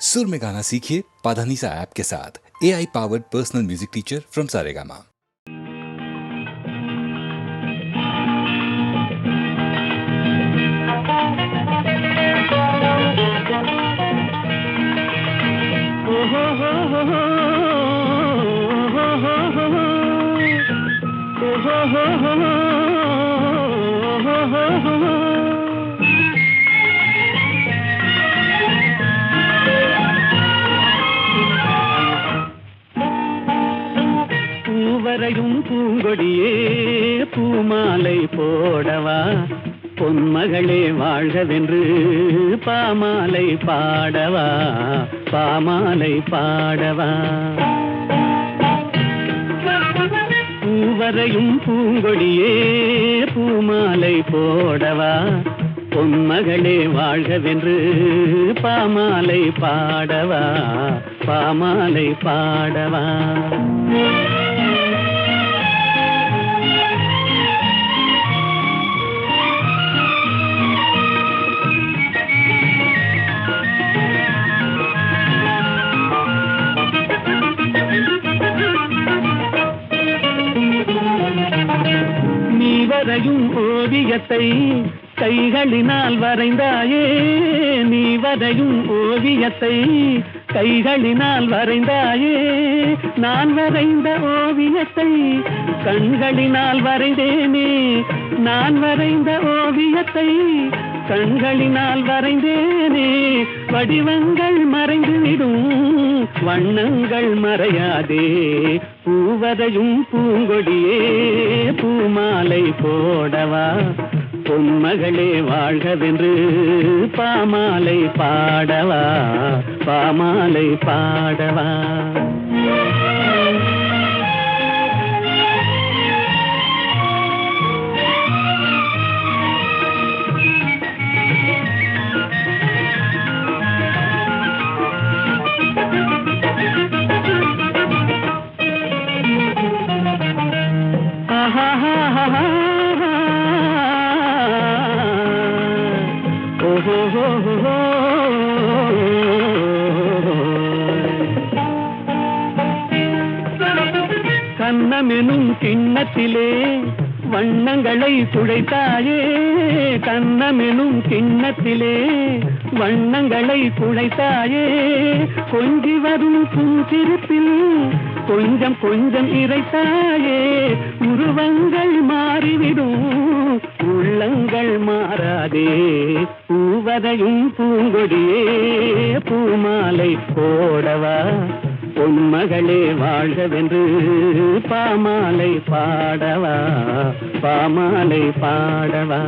सुर में गाना सीखिए पाधानीसा ऐप के साथ। AI powered personal music teacher from Saregama. பூவரையும் பூங்கொடியே பூமாலை போடவா, பொன்மகளே வாழ்கவென்று பாமாலை பாடவா, பாமாலை பாடவா. பூவரையும் பூங்கொடியே பூமாலை போடவா, பொன்மகளே வாழ்கவென்று பாமாலை பாடவா, பாமாலை பாடவா. வரையும் ஓவியத்தை கைகளினால் வரைந்தாயே, நீ வரையும் ஓவியத்தை கைகளினால் வரைந்தாயே, நான் வரைந்த ஓவியத்தை கண்களினால் வரைந்தேனே, நான் வரைந்த ஓவியத்தை கண்களினால் வரைந்தேனே. வடிவங்கள் மறைந்துவிடும் வண்ணங்கள் மறையாதே, பூவரையும் பூங்கொடியே பூமாலை போடவா, பொன்மகளே வாழ்கவென்று பாமாலை பாடவா, பாமாலை பாடவா. கண்ணமெனும் கிண்ணத்திலே வண்ணங்களை குழைத்தாயே, கண்ணமெனும் கிண்ணத்திலே வண்ணங்களை குழைத்தாயே, கொஞ்சி வரும் புன்சிரிப்பில் கொஞ்சம் கொஞ்சம் இறைத்தாயே, உருவங்கள் மாறிவிடும் உள்ளங்கள் மாறாதே, பூவரையும் பூங்கொடியே பூமாலை போடவா, பொன்மகளே வாழ்கவென்று பாமாலை பாடவா, பாமாலை பாடவா.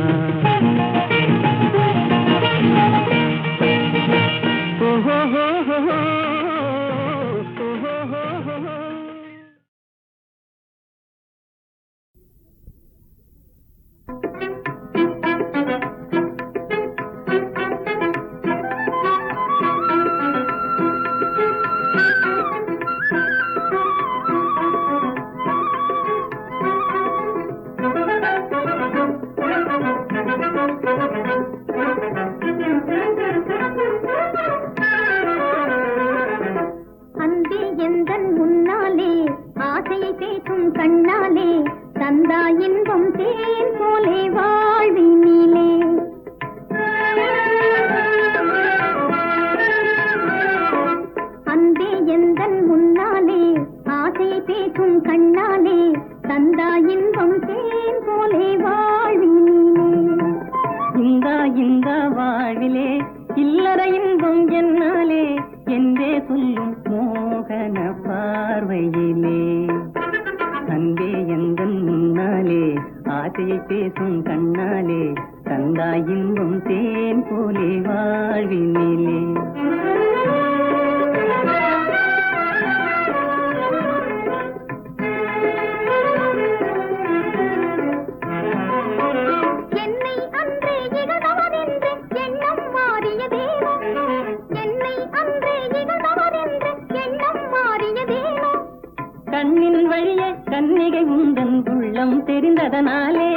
கன்னிகை உந்தன் உள்ளம் தெரிந்ததனாலே,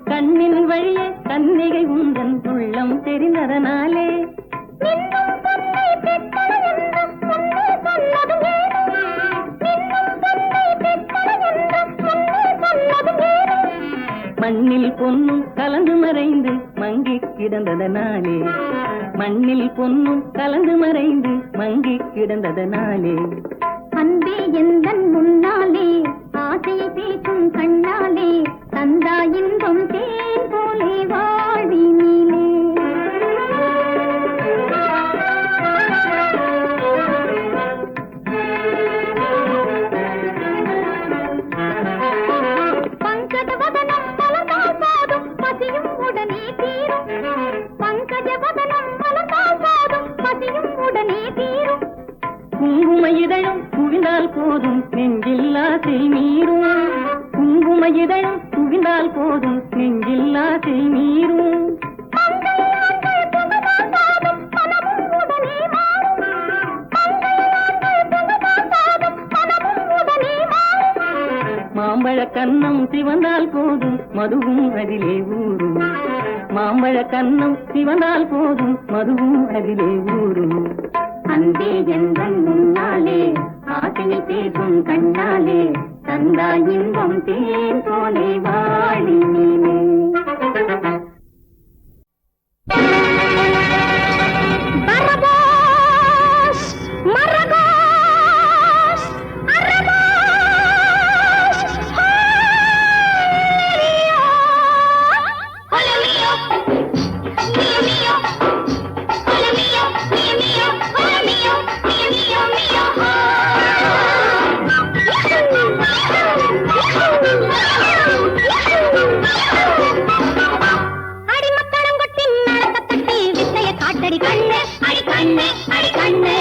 கண்ணின் வழியே கன்னிகை உந்தன் உள்ளம் தெரிந்ததனாலே, நின்னும் பொன்னை பெற்றவள் மண்ணில் பொன்னும் கலந்து மறைந்து மங்கி கிடந்ததனாலே, மண்ணில் பொன்னும் கலந்து மறைந்து மங்கி கிடந்ததனாலே, அன்பே எந்தன் முன்னாலே ஆசையை பேசும் கண்ணாலே தந்தா இன்பம் தேன் போலே வாழ்வினிலே. பங்கஜவதனம் மலர்ந்தால் போதும் பசியும் உடனே தீரும், பங்கஜவதனம் மலர்ந்தால் போதும் பசியும் உடனே தீரும். குங்கும இதழும் குவிந்தால் போதும் நெஞ்சில் ஆசை மீறும், குங்கும இதழும் குவிந்தால் போதும் நெஞ்சில் ஆசை மீறும். மாம்பழ கன்னம் சிவந்தால் போதும் மதுவும் அதிலே ஊறும், மாம்பழ கன்னம் சிவந்தால் போதும் மதுவும் அதிலே ஊறும். அன்பே எந்தன் முன்னாலே ஆசையை பேசும் கண்ணாலே தந்தா இன்பம் தேன் போலே வாழினிலே. பரபாஸ் மரகாஸ் அரபாஸ் ஹோலியோ மியோ மியோ ஹோலியோ மியோ மியோ ஹோலியோ மியோ மியோ மியோ அடிமத்தடம் கொட்டி நடத்தப்பட்டு வித்தைய காட்டடி கண்ணு அடி கண்ணு அடி கண்ணு.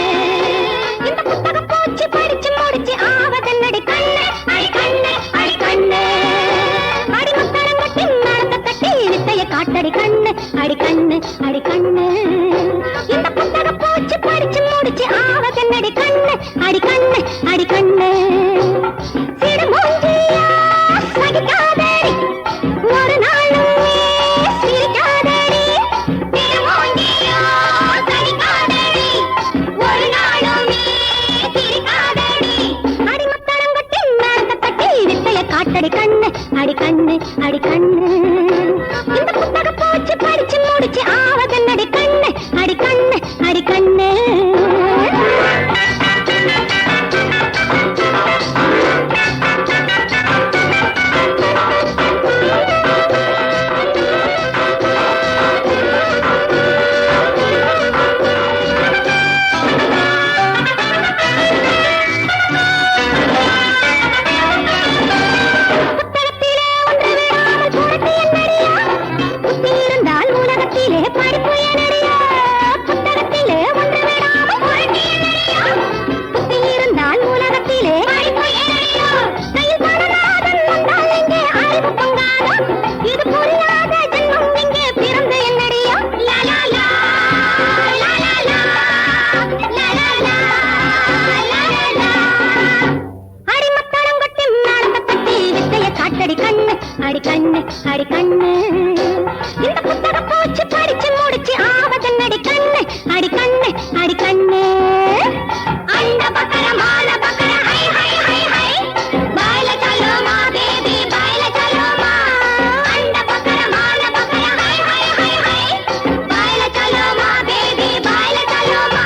இந்த புத்தகம் போச்சு படிச்சு முடிச்சு ஆவதன்னடி கண்ணு அடி கண்ணு அடி கண்ணு. அடிமத்தடம் கொட்டி நடத்தப்பட்டு வித்தைய காட்டடி கண்ணு அடி கண்ணு அடி கண்ணு. இந்த புத்தகம் போச்சு படிச்சு முடிச்சு ஆவதன்னடி கண்ணு அடி கண்ணு அடி கண்ணு. சிடுமூஞ்சியா சகிக்காதடி ஒரு நாளும் சிரிக்காதடி, சிடுமூஞ்சியா சகிக்காதடி ஒரு நாளும் சிரிக்காதடி. அடிமத்தடம் கொட்டி நடத்தப்பட்டு வித்தைய காட்டடி கண்ணு அடி கண்ணு அடி கண்ணு. இந்த புத்தகம் போச்சு படிச்சு முடிச்சு ஆவதன்னடி கண்ணு அடி கண்ணு அடி கண்ணு. புத்தகத்திலே ஒன்று விடாமல் புரட்டி என்னடியா, புத்தி இருந்தால் உலகத்திலே படிப்பு என்னடியா. புத்தகத்திலே ஒன்று விடாமல் புரட்டி என்னடியா, புத்தி இருந்தால் உலகத்திலே படிப்பு என்னடியா. கையில் பணநாதன் வந்தால் இங்கே அறிவு பொங்காதா, இது புரியாத ஜென்மம் இங்கே பிறந்து என்னடியா. லா லா லா லா லா லா லா லா லா லா லா. அடிமத்தடம் கொட்டி நடத்தப்பட்டு வித்தைய காட்டடி கண்ணு அடி கண்ணு அடி கண்ணு. இந்த புத்தகம் போச்சு படிச்சு முடிச்சு ஆவதன்னடி கண்ணு அடி கண்ணு அடி கண்ணு. அண்ட பக்கர மால பக்கர ஹை ஹை ஹை ஹை, பாயில சலோ மா பேபி பாயில சலோ மா. அண்ட பக்கர மால பக்கர ஹை ஹை ஹை ஹை, பாயில சலோ மா பேபி பாயில சலோ மா.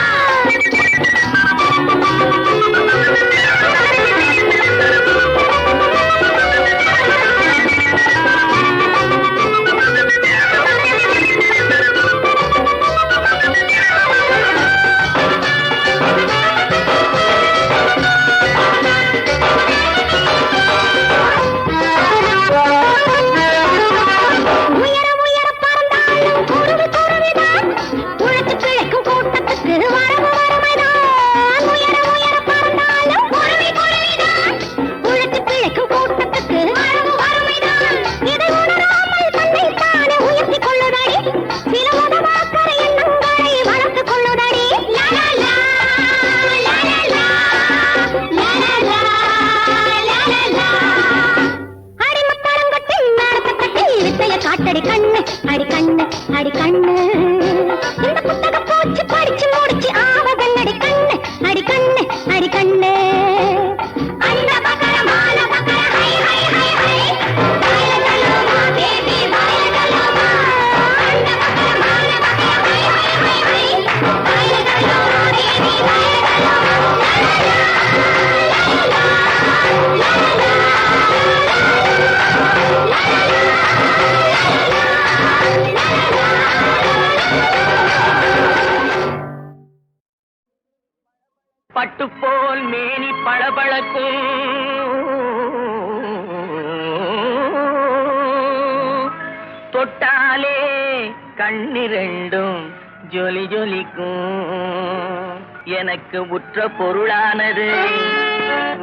பட்டுப்போல் மேனி பளபளக்கும் தொட்டாலே கண்ணிரண்டும் ஜொலி ஜொலிக்கும் எனக்கு உற்ற பொருளானது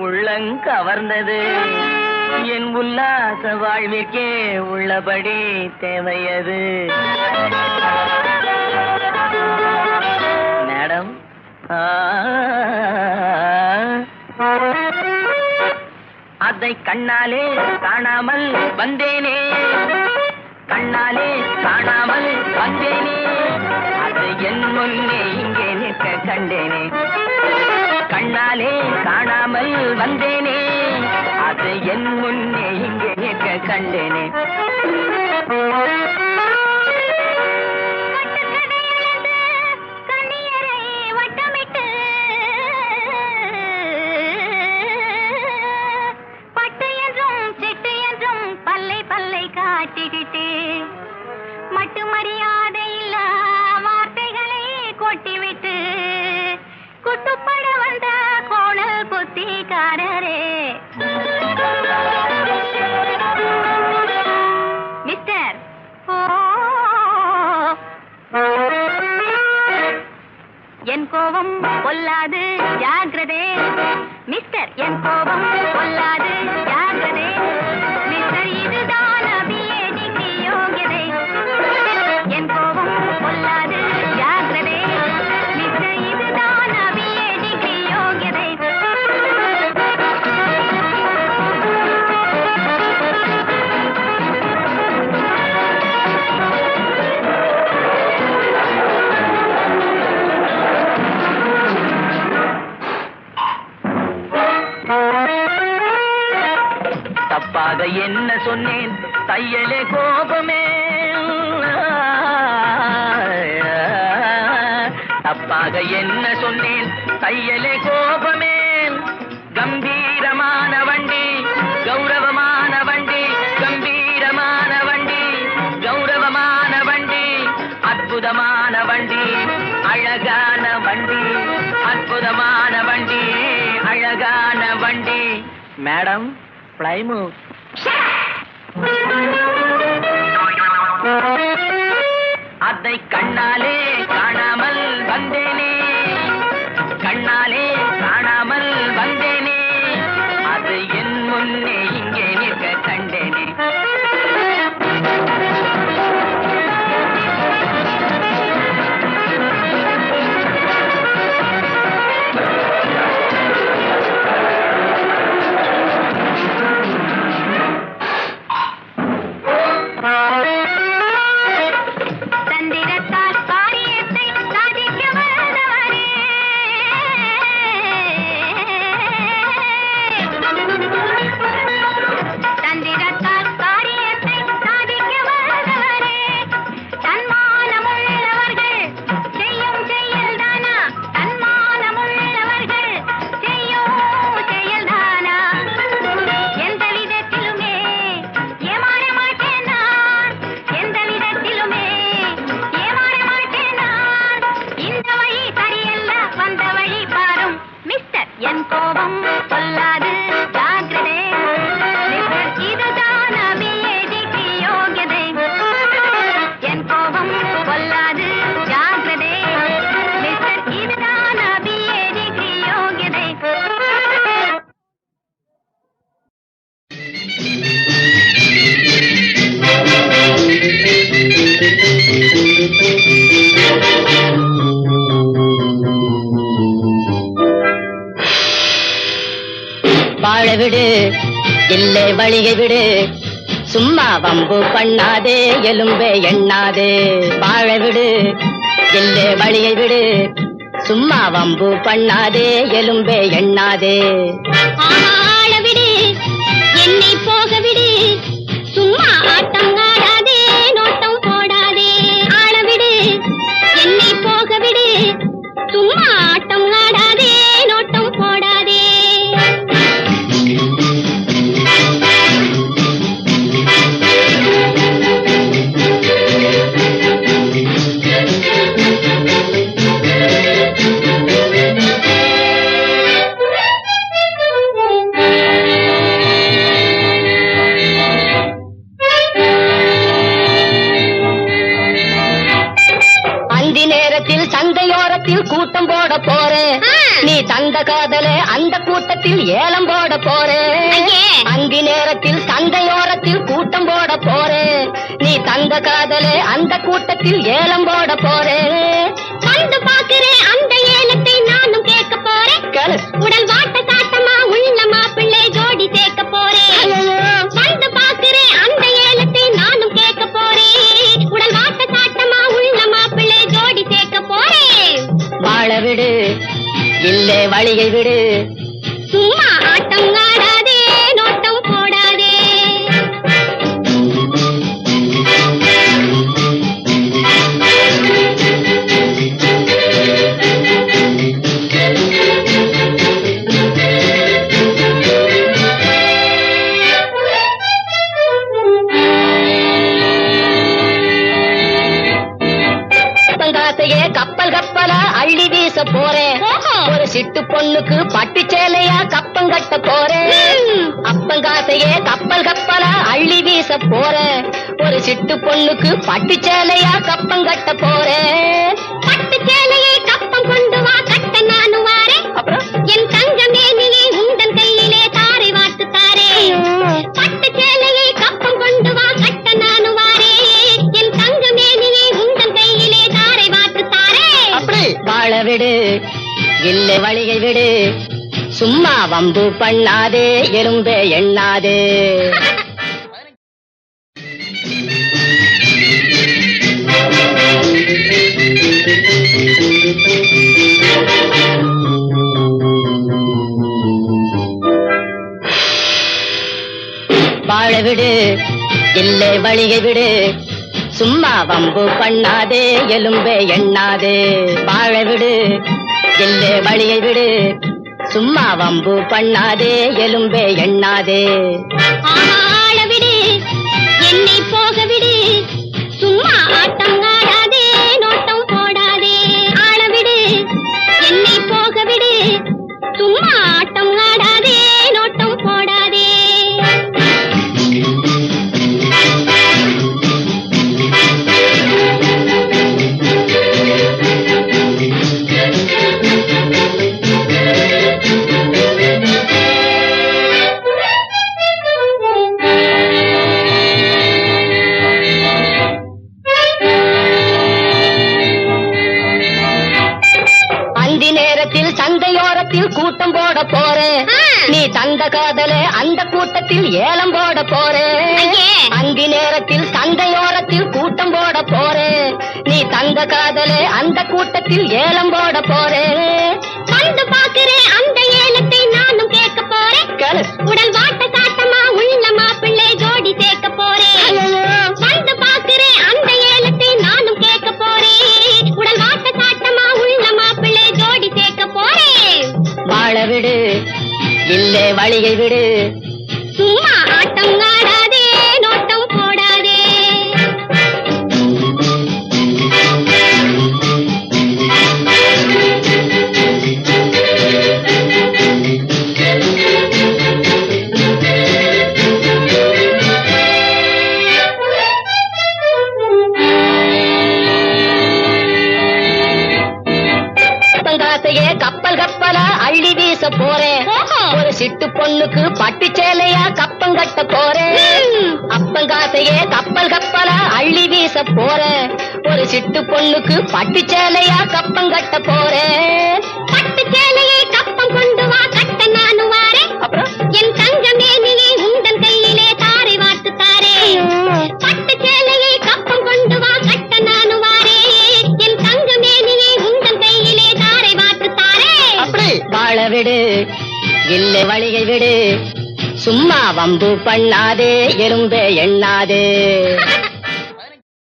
உள்ளங்கவர்ந்தது என் உல்லாச வாழ்விற்கே உள்ளபடி தேவையது மேடம் அதை கண்ணாலே காணாமல் வந்தேனே கண்ணாலே காணாமல் வந்தேனே அதை என் முன்னே இங்கே நிற்க கண்டேனே கண்ணாலே காணாமல் வந்தேனே அதை என் முன்னே இங்கே நிற்க கண்டேனே காட்டிக்கிட்டு மட்டு மரியாதை இல்ல வார்த்தைகளை கொட்டிவிட்டு குட்டுப்பட வந்த கோணல் புத்திக்காரரே மிஸ்டர் என் கோபம் கொல்லாது ஜாக்கிரதே மிஸ்டர் என் கோபம் கொல்லாது ஜாக்கிரதே மிஸ்டர் இதுதான் என் கோபம் கொல்லாது ஜாக்கிரதை மிஸ்டர் இதுதான் அபியே டிகிரி யோகியதை தப்பாக என்ன சொன்னேன் தையலே கோபமே தப்பாக என்ன சொன்னேன் தையலே கோபமே கம்பீரமான வண்டி கௌரவமான வண்டி கம்பீரமான வண்டி கௌரவமான வண்டி அற்புதமான வண்டி அழகான வண்டி அற்புதமான வண்டி அழகான வண்டி மேடம் பிளைமூத் அதை கண்ணாலே காணாமல் வந்தேனே கண்ணாலே காணாமல் வந்தேனே அது என் முன்னே இங்கே நிற்க கண்டேனே வாழ விடு இல்லை வழியை விடு சும்மா வம்பு பண்ணாதே எலும்பே எண்ணாதே வாழ விடு இல்லை வழியை விடு சும்மா வம்பு பண்ணாதே எலும்பே எண்ணாதே ஆள விடு என்னை போக விடு சும்மா ஆட்டம் ஆடாதே நோட்டம் போடாதே ஆள விடு என்னை போக விடு சும்மா ஆட்டம் ஆடாதே நோட்டம் போடாதே நீ தந்த காதலே அந்த கூட்டத்தில் ஏலம் போட போறேன். அந்தி நேரத்தில் சந்தையோரத்தில் கூட்டம் போட போறேன். நீ தந்த காதலே அந்த கூட்டத்தில் ஏலம் போட போறேன். வந்து பாக்குறேன் அந்த ஏலத்தை நானும் கேட்க போறேன். உடல் வாட்ட சாட்டமா உள்ள மாப்பிள்ளை ஜோடி சேர்க்க போறேன். வந்து பாக்குறேன் அந்த ஏலத்தை நானும் கேட்க போறேன். உடல் வாட்ட சாட்டமா உள்ள மாப்பிள்ளை ஜோடி சேர்க்க போறேன். வாழ விடு இல்லே வழியை விடு, சும்மா ஆட்டம் ஆடாதே நோட்டம் போடாதே. பங்காசையே கப்பல் கப்பலா அள்ளி வீச போறேன். ஒரு சிட்டு பொண்ணுக்கு பட்டு சேலையா கப்பம் கட்ட போறேன். அப்பங்காசையே கப்பல் கப்பலா அள்ளி வீச போறேன். ஒரு சிட்டு பொண்ணுக்கு பட்டு சேலையா கப்பம் கட்ட போறேன். பட்டு சேலையை கப்பம் கொண்டு வா கட்ட நானும் வாரேன். அப்புறம் என் தங்கமே நீ உந்தன் கையிலே தாரை வார்த்து தாரே. பட்டு சேலையை கப்பம் கொண்டு வா கட்ட நானும் வாரேன். என் தங்கமே நீ உந்தன் கையிலே தாரை வார்த்து தாரே. அப்படி வாழ விடு இல்லை வழியை விடு, சும்மா வம்பு பண்ணாதே எறும்பே எண்ணாதே. வாழ விடு இல்லை வழியை விடு, சும்மா வம்பு பண்ணாதே எலும்பே எண்ணாதே. வாழ விடு இல்லை வழியை விடு, சும்மா வம்பு பண்ணாதே எலும்பே எண்ணாதே. ஆள விடு என்னை போக விடு, சும்மா ஆட்டம் ஆடாதே நோட்டம் போடாதே. ஆள விடு என்னை போக விடு, சும்மா ஆட்டம் ஆடாதே நோட்டம் போடாதே. அந்தி நேரத்தில் சந்தையோரத்தில் கூட்டம் போட போறேன். நீ தந்த காதலே அந்த கூட்டத்தில் ஏலம் போட போறேன். அந்தி நேரத்தில் சந்தையோரத்தில் கூட்டம் போட போறேன். நீ தந்த காதலே அந்த கூட்டத்தில் ஏலம் போட போறேன். வந்து பாக்குறேன் அந்த ஏலத்தை நானும் கேட்க போறேன். உடல் வாட்ட சாட்டமா உள்ள மாப்பிள்ளை ஜோடி சேர்க்க போறேன். வந்து பாக்குறேன் அந்த ஏலத்தை நானும் கேட்க போறேன். உடல் வாட்ட சாட்டமா உள்ள மாப்பிள்ளை ஜோடி சேர்க்க போறேன். வாழ விடு இல்லை வழியை விடு, சும்மா ஆட்டம் ஆடாதே நோட்டம் போடாதே. பங்காசையே கப்பல் கப்பலா அள்ளி வீச போறேன். ஒரு சிட்டு பொண்ணுக்கு பட்டு சேலையா கப்பம் கட்ட போறேன். அப்பங்காசையே கப்பல் கப்பலா அள்ளி வீச போறேன். ஒரு சிட்டு பொண்ணுக்கு பட்டு சேலையா கப்பம் கட்ட போறேன். பட்டு சேலையை கப்பம் கொண்டு வா கட்ட நானும் வாரேன். அப்புறம் என் தங்கமே நீ உந்தன் கையிலே தாரை வார்த்து தாரே. பட்டு சேலையை கப்பம் கொண்டு வா கட்ட நானும் வாரேன். என் தங்கமே நீ உந்தன் கையிலே தாரை வார்த்து தாரே. அப்படி வாழ விடு இல்லை வழியை விடு, சும்மா வம்பு பண்ணாதே எறும்பே எண்ணாதே.